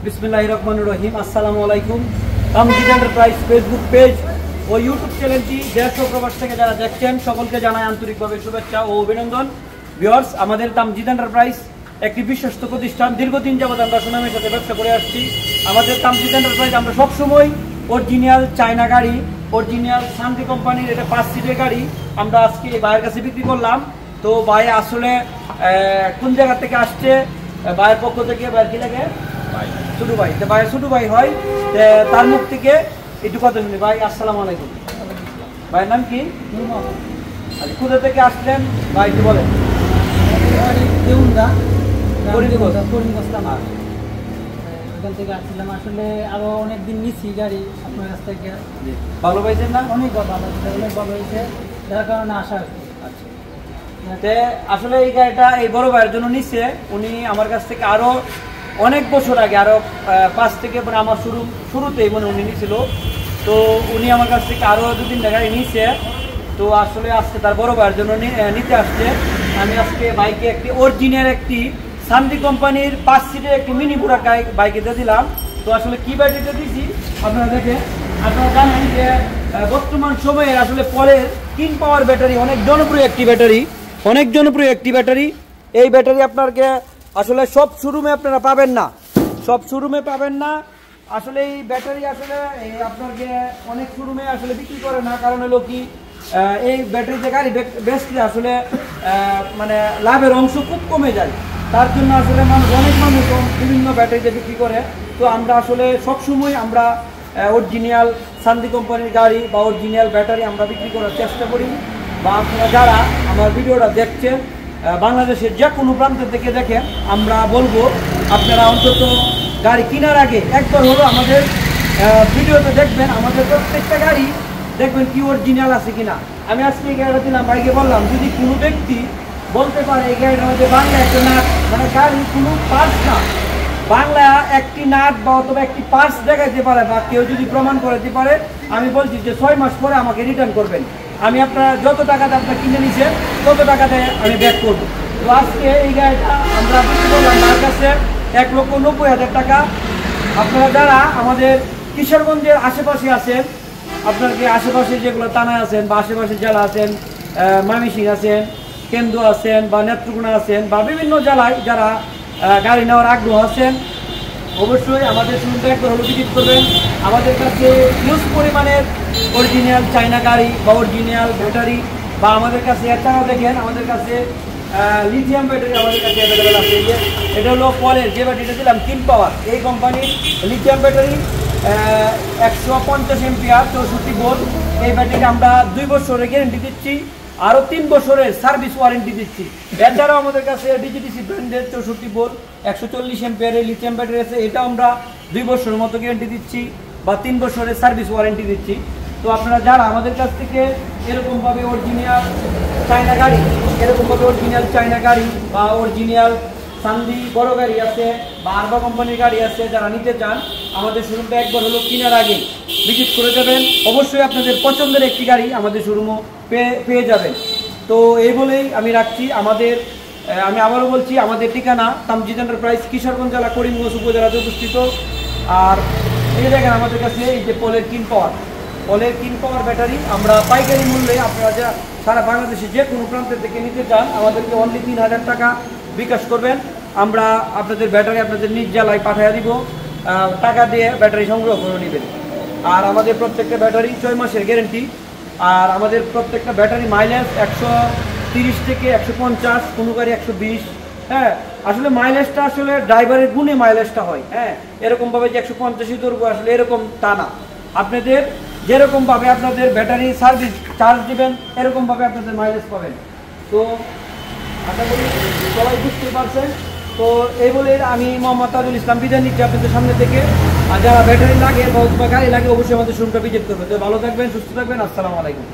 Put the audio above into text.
বিসমিল্লাহির রহমানির রহিম। আসসালামু আলাইকুম। তামজিদ এন্টারপ্রাইজ ফেসবুক পেজ ও ইউটিউব চ্যানেলটি দেশ ও প্রবাস থেকে যারা দেখছেন সকলকে জানাই আন্তরিকভাবে শুভেচ্ছা ও অভিনন্দন। ভিউয়ার্স, আমাদের তামজিদ এন্টারপ্রাইজ একটি বিশ্বস্ত প্রতিষ্ঠান। দীর্ঘদিন যাবত আমরা সুনামের সাথে ব্যবসা করে আসছি। আমাদের তামজিদ এন্টারপ্রাইজ আমরা সবসময় অরিজিনাল চায়না গাড়ি, অরিজিনাল শান্তি কোম্পানির এটা 5 সিটের গাড়ি আমরা আজকে এই ভাইয়ের কাছে বিক্রি করলাম। তো ভাই আসলে কোন জায়গা থেকে আসছে, ভাইয়ের পক্ষ থেকে ভাইয়ের কি লাগে ছোটু ভাই, তো ভাইয়ের ছোটু ভাই হয়, তার মুখ থেকে একটু কথা শুনি। ভাই আসসালামু আলাইকুম। ভাইয়ের নাম কি? কোথা থেকে আসলেন ভাই একটু বলেন। ওখান থেকে আসছিলাম, আসলে আরো অনেকদিন নিচ্ছি গাড়ি আপনার কাছ থেকে। ভালো পাইছেন না? অনেক ভালো, অনেক ভালো হয়েছে, যার কারণে আসা। আচ্ছা, আসলে এই গাড়িটা এই বড় ভাইয়ের জন্য নিচ্ছে। উনি আমার কাছ থেকে আরো অনেক বছর আগে, আরো 5 থেকে মানে আমার শুরুতেই মানে উনি নিয়েছিল। তো উনি আমার কাছ থেকে আরো 2-3 গাড়ি নিচ্ছে। তো আসলে আজকে তার বড় ভাইয়ের জন্য নিতে আসছে। আমি আজকে বাইকে একটি অরিজিনাল একটি শান্তি কোম্পানির 5 সিটের একটি মিনি বুড়া বাইকে দিয়ে দিলাম। তো আসলে কি ব্যাটারিতে দিয়েছি আপনারা দেখেন। আপনারা জানেন যে বর্তমান সময়ে আসলে পলের কিন পাওয়ার ব্যাটারি অনেক জনপ্রিয় একটি ব্যাটারি, এই ব্যাটারি আপনাকে আসলে সব শোরুমে আপনারা পাবেন না, আসলে এই ব্যাটারি আসলে আপনাকে অনেক শোরুমে আসলে বিক্রি করে না। কারণ হলো কি, এই ব্যাটারিতে গাড়ি বেচলে আসলে মানে লাভের অংশ খুব কমে যায়। তার জন্য আসলে অনেক মানুষ বিভিন্ন ব্যাটারিতে বিক্রি করে। তো আমরা আসলে সবসময় আমরা অরিজিনাল শান্তি কোম্পানির গাড়ি বা অরিজিনাল ব্যাটারি আমরা বিক্রি করার চেষ্টা করি। বা আপনারা যারা আমার ভিডিওটা দেখছেন বাংলাদেশের যে কোনো প্রান্ত থেকে দেখেন, আমরা বলবো আপনারা অন্তত গাড়ি কেনার আগে একবার হলো আমাদের ভিডিওতে দেখবেন। আমাদের প্রত্যেকটা গাড়ি দেখবেন কি অরিজিনাল আছে কিনা। আমি আজকে এই গাড়িটা দিলাম, ভাইকে বললাম যদি কোনো ব্যক্তি বলতে পারে এই গাড়িটার মধ্যে বাংলা একটা নাট, মানে গাড়ির কোনো পার্টস না, বাংলা একটি নাট বা অথবা একটি পার্টস দেখাইতে পারে বা কেউ যদি প্রমাণ করতে পারে, আমি বলছি যে 6 মাস পরে আমাকে রিটার্ন করবেন। আমি আপনারা যত টাকাতে আপনার কিনে নিচ্ছেন তত টাকাতে আমি ব্যাক করবো। তো আজকে এই গাড়িটা আমরা বিক্রি করলাম তার কাছে 1,90,000 টাকা। আপনারা যারা আমাদের কিশোরগঞ্জের আশেপাশে আছেন, আপনাকে আশেপাশে যেগুলো থানায় আছেন বা আশেপাশে জেলা আছেন, ময়মনসিংহ আছেন, কেন্দ্র আছেন বা নেত্রকোনা আছেন বা বিভিন্ন জেলায় যারা গাড়ি নেওয়ার আগ্রহ আছেন, অবশ্যই আমাদের শোরুমটা একবার হলো ভিজিট করবেন। আমাদের কাছে হিউজ পরিমাণের অরিজিনাল চায়না গাড়ি বা অরিজিনাল ব্যাটারি বা আমাদের কাছে এছাড়াও দেখেন আমাদের কাছে লিথিয়াম ব্যাটারি আমাদের কাছে অ্যাভেলেবেল আছে। যে এটা হলো পলের যে ব্যাটারিটা দিলাম কিন পাওয়ার, এই কোম্পানির লিথিয়াম ব্যাটারি 150 এম্পিয়ার 64 ভোল্ট। এই ব্যাটারিটা আমরা 2 বছরের গ্যারেন্টি দিচ্ছি, আরও 3 বছরের সার্ভিস ওয়ারেন্টি দিচ্ছি। এছাড়াও আমাদের কাছে ডিজিটিসি ব্র্যান্ডের 64 ভোল্ট 140 এম্পিয়ারের লিথিয়াম ব্যাটারি আছে, এটা আমরা 2 বছরের মতো গ্যারেন্টি দিচ্ছি বা 3 বছরের সার্ভিস ওয়ারেন্টি দিচ্ছি। তো আপনারা যারা আমাদের কাছ থেকে এরকমভাবে অরিজিনাল চায়না গাড়ি বা অরিজিনাল সান্দি বড় গাড়ি আছে বা আরবা কোম্পানির গাড়ি আছে, যারা নিতে চান আমাদের শোরুমটা একবার হলো কেনার আগে ভিজিট করে যাবেন। অবশ্যই আপনাদের পছন্দের একটি গাড়ি আমাদের শোরুমও পেয়ে যাবেন। তো এই বলেই আমি রাখছি। আমি আবারও বলছি, আমাদের ঠিকানা তামজিদ এন্টারপ্রাইজ, কিশোরগঞ্জ জেলা, করিমগঞ্জ উপজেলাতে অবস্থিত। আর এই দেখেন আমাদের কাছে এই যে পলের কিন পাওয়ার ব্যাটারি আমরা পাইকারি মূল্যে, আপনারা যা সারা বাংলাদেশে যে কোনো প্রান্তের থেকে নিতে চান আমাদেরকে অনলি 3,000 টাকা বিকাশ করবেন। আমরা আপনাদের ব্যাটারি আপনাদের নিজ জেলায় পাঠিয়ে দিব, টাকা দিয়ে ব্যাটারি সংগ্রহ করে নেবেন। আর আমাদের প্রত্যেকটা ব্যাটারি 6 মাসের গ্যারেন্টি। আর আমাদের প্রত্যেকটা ব্যাটারি মাইলেজ 130 থেকে 150, কোনো গাড়ি 120। হ্যাঁ, আসলে মাইলেজটা আসলে ড্রাইভারের গুণে মাইলেজটা হয়। হ্যাঁ, এরকমভাবে যে 150 ধরবো আসলে এরকম তা না। আপনাদের যেরকমভাবে আপনাদের ব্যাটারি সার্ভিস চার্জ দিবেন এরকমভাবে আপনাদের মাইলেজ পাবেন। তো আশা করি সবাই বুঝতে পারছেন। তো এই বলে আমি মোহাম্মদ তাজুল ইসলাম বিদায় নিচ্ছি আপনাদের সামনে থেকে। আর যারা ব্যাটারি লাগে বা গাড়ি লাগে অবশ্যই আমাদের শোরুমটা ভিজিট করবে। তো ভালো থাকবেন, সুস্থ থাকবেন। আসসালামু আলাইকুম।